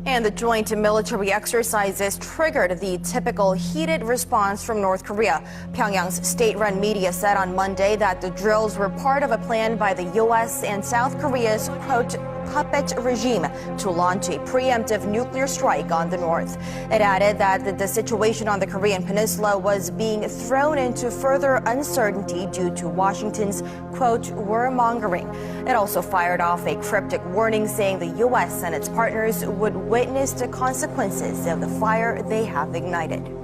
And the joint military exercises triggered the typical heated response from North Korea. Pyongyang's state-run media said on Monday that the drills were part of a plan by the U.S. and South Korea's, quote, puppet regime to launch a preemptive nuclear strike on the North. It added that the situation on the Korean peninsula was being thrown into further uncertainty due to Washington's, quote, warmongering. It also fired off a cryptic warning saying the U.S. and its partners would witness the consequences of the fire they have ignited.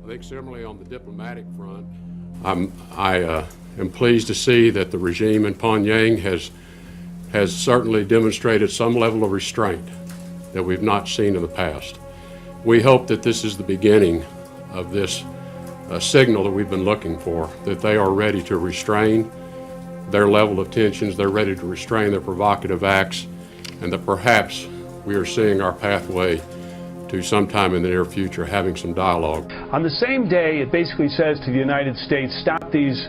I think similarly on the diplomatic front, I am pleased to see that the regime in Pyongyang has certainly demonstrated some level of restraint that we've not seen in the past. We hope that this is the beginning of this signal that we've been looking for, that they are ready to restrain their level of tensions, they're ready to restrain their provocative acts, and that perhaps we are seeing our pathway to sometime in the near future having some dialogue. On the same day, it basically says to the United States, stop these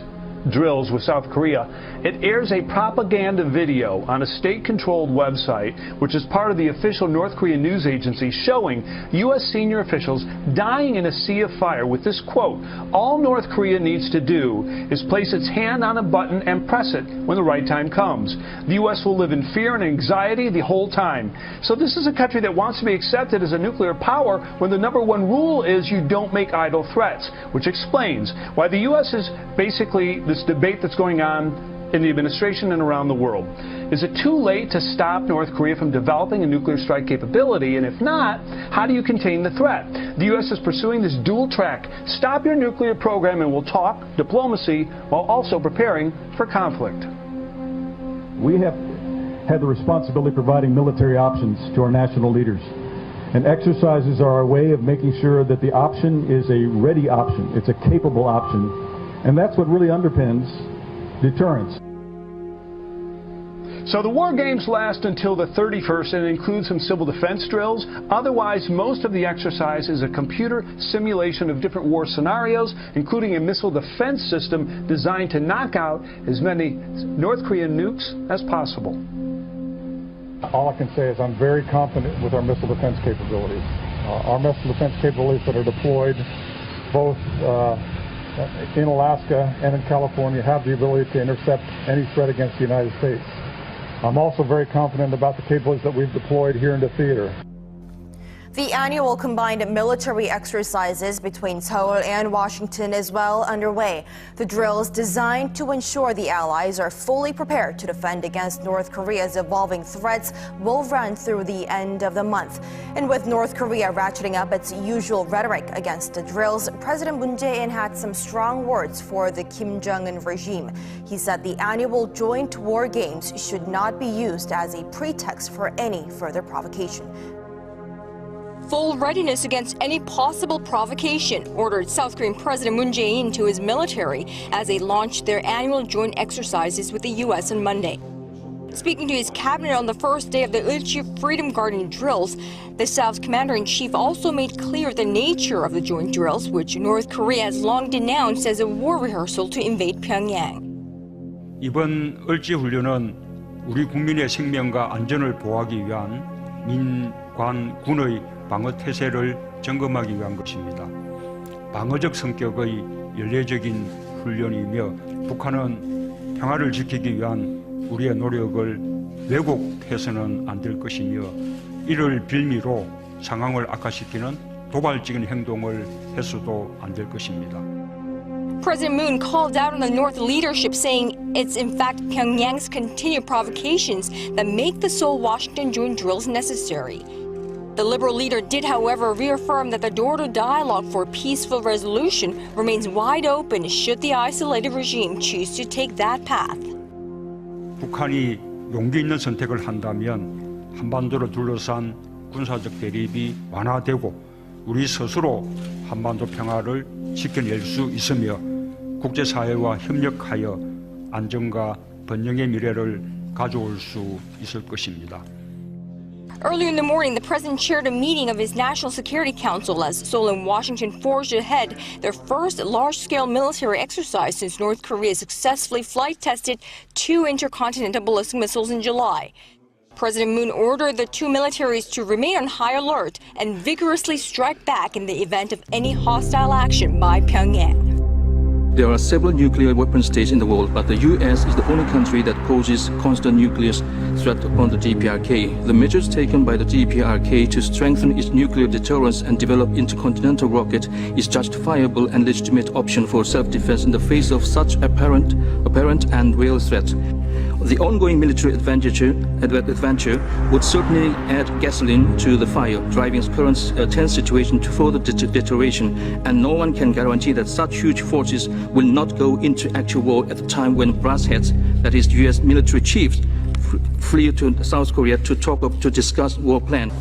drills with South Korea. It airs a propaganda video on a state-controlled website, which is part of the official North Korean news agency, showing U.S. senior officials dying in a sea of fire with this quote, all North Korea needs to do is place its hand on a button and press it when the right time comes. The U.S. will live in fear and anxiety the whole time. So this is a country that wants to be accepted as a nuclear power when the #1 rule is you don't make idle threats, which explains why the U.S. is basically this debate that's going on in the administration and around the world. Is it too late to stop North Korea from developing a nuclear strike capability? And if not, how do you contain the threat? The U.S. is pursuing this dual track. Stop your nuclear program and we'll talk diplomacy while also preparing for conflict. We have had the responsibility of providing military options to our national leaders. And exercises are our way of making sure that the option is a ready option. It's a capable option. And that's what really underpins deterrence. So the war games last until the 31st and include some civil defense drills. Otherwise, most of the exercise is a computer simulation of different war scenarios, including a missile defense system designed to knock out as many North Korean nukes as possible. All I can say is I'm very confident with our missile defense capabilities. Our missile defense capabilities that are deployed both in Alaska and in California have the ability to intercept any threat against the United States. I'm also very confident about the capabilities that we've deployed here into theater. The annual combined military exercises between Seoul and Washington is well underway. The drills designed to ensure the allies are fully prepared to defend against North Korea's evolving threats will run through the end of the month. And with North Korea ratcheting up its usual rhetoric against the drills, President Moon Jae-in had some strong words for the Kim Jong-un regime. He said the annual joint war games should not be used as a pretext for any further provocation. Full readiness against any possible provocation, ordered South Korean President Moon Jae-in to his military as they launched their annual joint exercises with the U.S. on Monday. Speaking to his cabinet on the first day of the Ilchi Freedom Garden drills, the South's commander-in-chief also made clear the nature of the joint drills, which North Korea has long denounced as a war rehearsal to invade Pyongyang. 이번 을지 훈련은 우리 국민의 생명과 안전을 보호하기 위한 민관군의 방어 태세를 점검하기 위한 것입니다. 방어적 성격의 연례적인 훈련이며 북한은 평화를 지키기 위한 우리의 노력을 왜곡해서는 안 될 것이며 이를 빌미로 상황을 악화시키는 도발적인 행동을 해서도 안 될 것입니다. President Moon called out on the North leadership, saying it's in fact Pyongyang's continued provocations that make the Seoul-Washington joint drills necessary. The liberal leader did, however, reaffirm that the door to dialogue for peaceful resolution remains wide open should the isolated regime choose to take that path. 북한이 용기 있는 선택을 한다면 한반도를 둘러싼 군사적 대립이 완화되고 우리 스스로 한반도 평화를 지켜낼 수 있으며 국제사회와 협력하여 안정과 번영의 미래를 가져올 수 있을 것입니다. Earlier in the morning, the president chaired a meeting of his National Security Council as Seoul and Washington forged ahead their first large-scale military exercise since North Korea successfully flight-tested 2 intercontinental ballistic missiles in July. President Moon ordered the two militaries to remain on high alert and vigorously strike back in the event of any hostile action by Pyongyang. There are several nuclear weapon states in the world, but the U.S. is the only country that poses constant nuclear threat upon the DPRK. The measures taken by the DPRK to strengthen its nuclear deterrence and develop intercontinental rocket is justifiable and legitimate option for self-defense in the face of such apparent and real threat. The ongoing military adventure would certainly add gasoline to the fire, driving current tense situation to further deterioration, and no one can guarantee that such huge forces will not go into actual war at the time when brass heads, that is U.S. military chiefs, flee to South Korea to discuss war plan.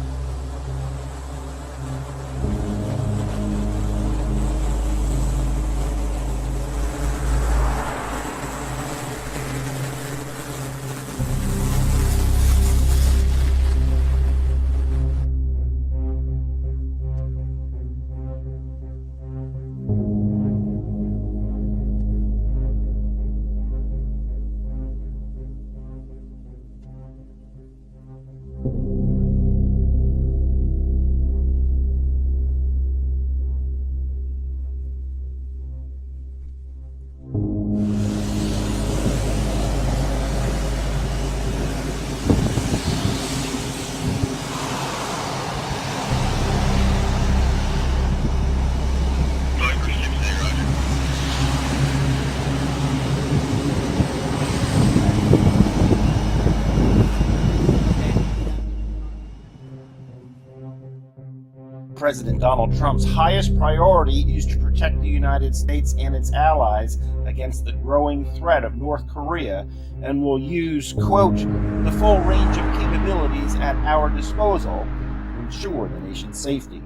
President Donald Trump's highest priority is to protect the United States and its allies against the growing threat of North Korea, and will use, quote, the full range of capabilities at our disposal to ensure the nation's safety.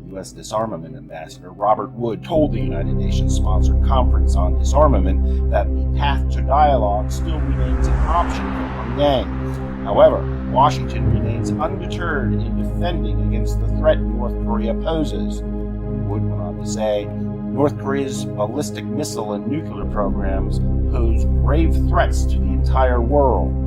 U.S. Disarmament Ambassador Robert Wood told the United Nations-sponsored Conference on Disarmament that the path to dialogue still remains an option for Pyongyang. However, Washington remains undeterred in defending against the threat North Korea poses. Wood went on to say, North Korea's ballistic missile and nuclear programs pose grave threats to the entire world.